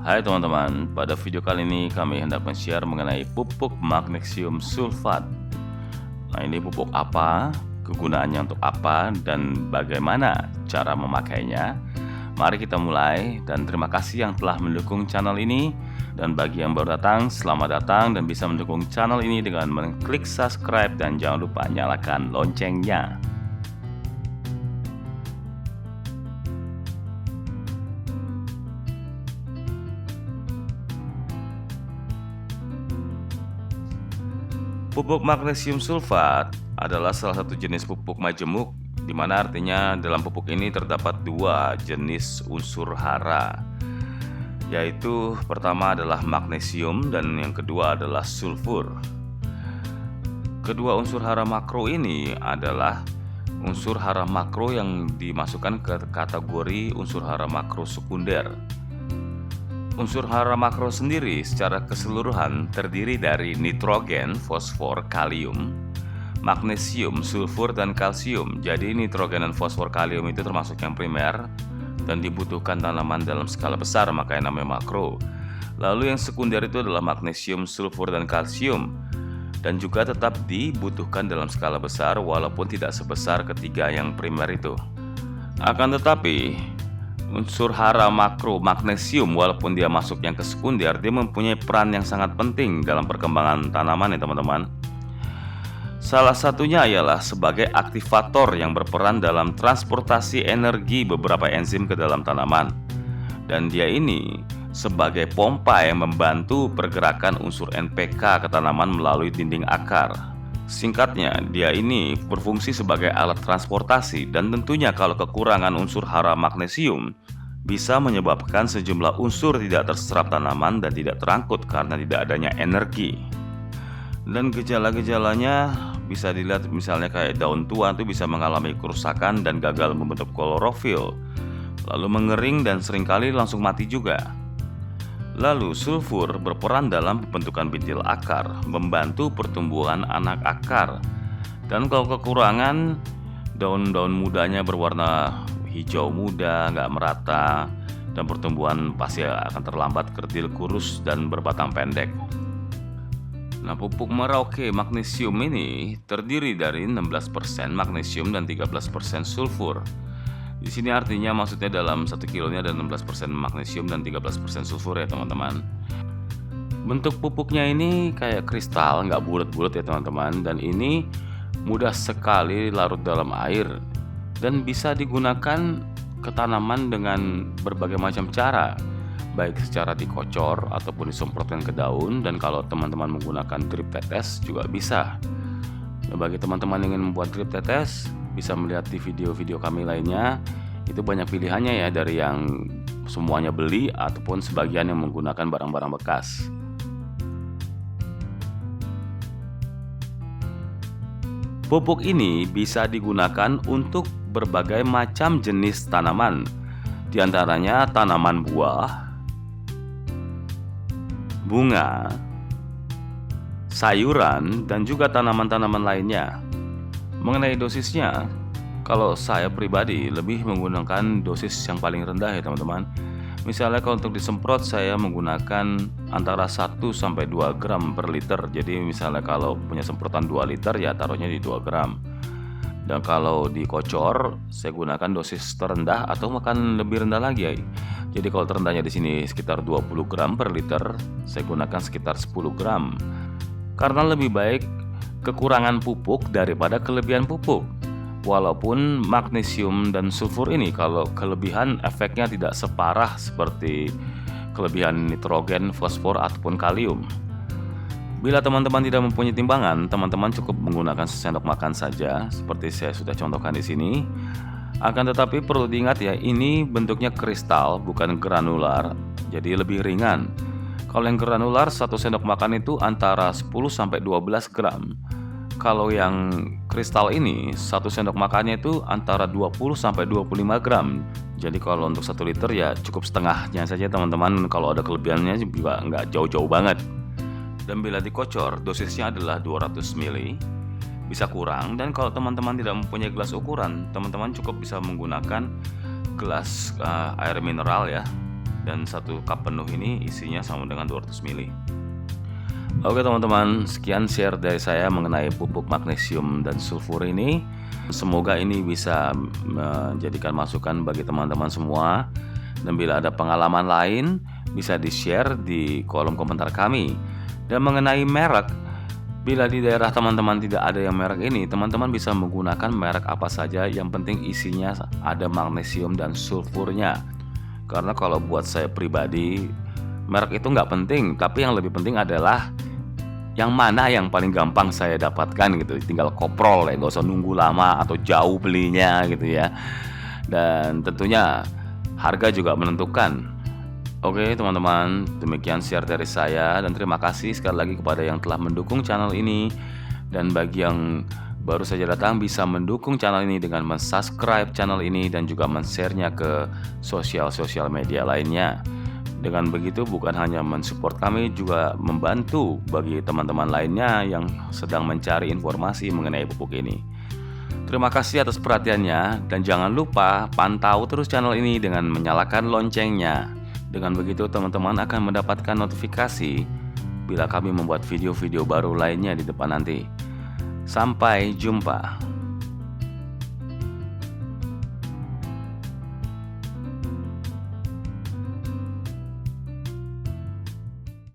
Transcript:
Hai teman-teman, pada video kali ini kami hendak men-share mengenai pupuk magnesium sulfat. Nah, ini pupuk apa, kegunaannya untuk apa, dan bagaimana cara memakainya? Mari kita mulai, dan terima kasih yang telah mendukung channel ini. Dan bagi yang baru datang, selamat datang dan bisa mendukung channel ini dengan mengklik subscribe dan jangan lupa nyalakan loncengnya. Pupuk magnesium sulfat adalah salah satu jenis pupuk majemuk, di mana artinya dalam pupuk ini terdapat dua jenis unsur hara, yaitu pertama adalah magnesium dan yang kedua adalah sulfur. Kedua unsur hara makro ini adalah unsur hara makro yang dimasukkan ke kategori unsur hara makro sekunder. Unsur hara makro sendiri secara keseluruhan terdiri dari nitrogen, fosfor, kalium, magnesium, sulfur, dan kalsium. Jadi nitrogen dan fosfor, kalium itu termasuk yang primer dan dibutuhkan tanaman dalam skala besar, makanya namanya makro. Lalu yang sekunder itu adalah magnesium, sulfur, dan kalsium, dan juga tetap dibutuhkan dalam skala besar walaupun tidak sebesar ketiga yang primer itu. Akan tetapi unsur hara makro magnesium, walaupun dia masuk yang ke sekunder, dia mempunyai peran yang sangat penting dalam perkembangan tanaman ya teman-teman. Salah satunya ialah sebagai aktivator yang berperan dalam transportasi energi beberapa enzim ke dalam tanaman. Dan dia ini sebagai pompa yang membantu pergerakan unsur NPK ke tanaman melalui dinding akar. Singkatnya, dia ini berfungsi sebagai alat transportasi, dan tentunya kalau kekurangan unsur hara magnesium bisa menyebabkan sejumlah unsur tidak terserap tanaman dan tidak terangkut karena tidak adanya energi. Dan gejala-gejalanya bisa dilihat misalnya kayak daun tua itu bisa mengalami kerusakan dan gagal membentuk klorofil, lalu mengering dan seringkali langsung mati juga. Lalu sulfur berperan dalam pembentukan bintil akar, membantu pertumbuhan anak akar. Dan kalau kekurangan, daun-daun mudanya berwarna hijau muda, nggak merata, dan pertumbuhan pasti akan terlambat, kerdil, kurus, dan berbatang pendek. Nah, pupuk Merauke magnesium ini terdiri dari 16% magnesium dan 13% sulfur. Di sini artinya maksudnya dalam 1 kilonya ada 16% magnesium dan 13% sulfur ya teman-teman. Bentuk pupuknya ini kayak kristal, nggak bulat-bulat ya teman-teman. Dan ini mudah sekali larut dalam air dan bisa digunakan ke tanaman dengan berbagai macam cara, baik secara dikocor ataupun disemprotkan ke daun. Dan kalau teman-teman menggunakan drip tetes juga bisa. Nah, bagi teman-teman yang ingin membuat drip tetes, bisa melihat di video-video kami lainnya. Itu banyak pilihannya ya, dari yang semuanya beli ataupun sebagian yang menggunakan barang-barang bekas. Pupuk ini bisa digunakan untuk berbagai macam jenis tanaman, di antaranya tanaman buah, bunga, sayuran, dan juga tanaman-tanaman lainnya. Mengenai dosisnya, kalau saya pribadi lebih menggunakan dosis yang paling rendah ya teman-teman. Misalnya kalau untuk disemprot saya menggunakan antara 1 sampai 2 gram per liter. Jadi misalnya kalau punya semprotan 2 liter ya taruhnya di 2 gram. Dan kalau dikocor saya gunakan dosis terendah atau bahkan lebih rendah lagi ya. Jadi kalau terendahnya di sini sekitar 20 gram per liter, saya gunakan sekitar 10 gram. Karena lebih baik kekurangan pupuk daripada kelebihan pupuk. Walaupun magnesium dan sulfur ini kalau kelebihan efeknya tidak separah seperti kelebihan nitrogen, fosfor, ataupun kalium. Bila teman-teman tidak mempunyai timbangan, teman-teman cukup menggunakan sesendok makan saja, seperti saya sudah contohkan di sini. Akan tetapi perlu diingat ya, ini bentuknya kristal bukan granular, jadi lebih ringan. Kalau yang granular 1 sendok makan itu antara 10 sampai 12 gram. Kalau yang kristal ini 1 sendok makannya itu antara 20 sampai 25 gram. Jadi kalau untuk 1 liter ya cukup setengahnya saja teman-teman. Kalau ada kelebihannya juga nggak jauh-jauh banget. Dan bila dikocor dosisnya adalah 200 ml, bisa kurang. Dan kalau teman-teman tidak mempunyai gelas ukuran, teman-teman cukup bisa menggunakan gelas air mineral ya. dan 1 cup penuh ini isinya sama dengan 200 ml. Oke teman-teman, sekian share dari saya mengenai pupuk magnesium dan sulfur ini. Semoga ini bisa menjadikan masukan bagi teman-teman semua. Dan bila ada pengalaman lain, bisa di-share di kolom komentar kami. Dan mengenai merek, bila di daerah teman-teman tidak ada yang merek ini, teman-teman bisa menggunakan merek apa saja, yang penting isinya ada magnesium dan sulfurnya. Karena kalau buat saya pribadi, merek itu nggak penting, tapi yang lebih penting adalah yang mana yang paling gampang saya dapatkan gitu. Tinggal koprol ya, nggak usah nunggu lama atau jauh belinya gitu ya. Dan tentunya harga juga menentukan. Oke teman-teman, demikian share dari saya, dan terima kasih sekali lagi kepada yang telah mendukung channel ini. Dan bagi yang baru saja datang, bisa mendukung channel ini dengan mensubscribe channel ini dan juga men-share-nya ke sosial media lainnya. Dengan begitu bukan hanya mensupport kami, juga membantu bagi teman-teman lainnya yang sedang mencari informasi mengenai pupuk ini. Terima kasih atas perhatiannya, dan jangan lupa pantau terus channel ini dengan menyalakan loncengnya. Dengan begitu teman-teman akan mendapatkan notifikasi bila kami membuat video-video baru lainnya di depan nanti. Sampai jumpa.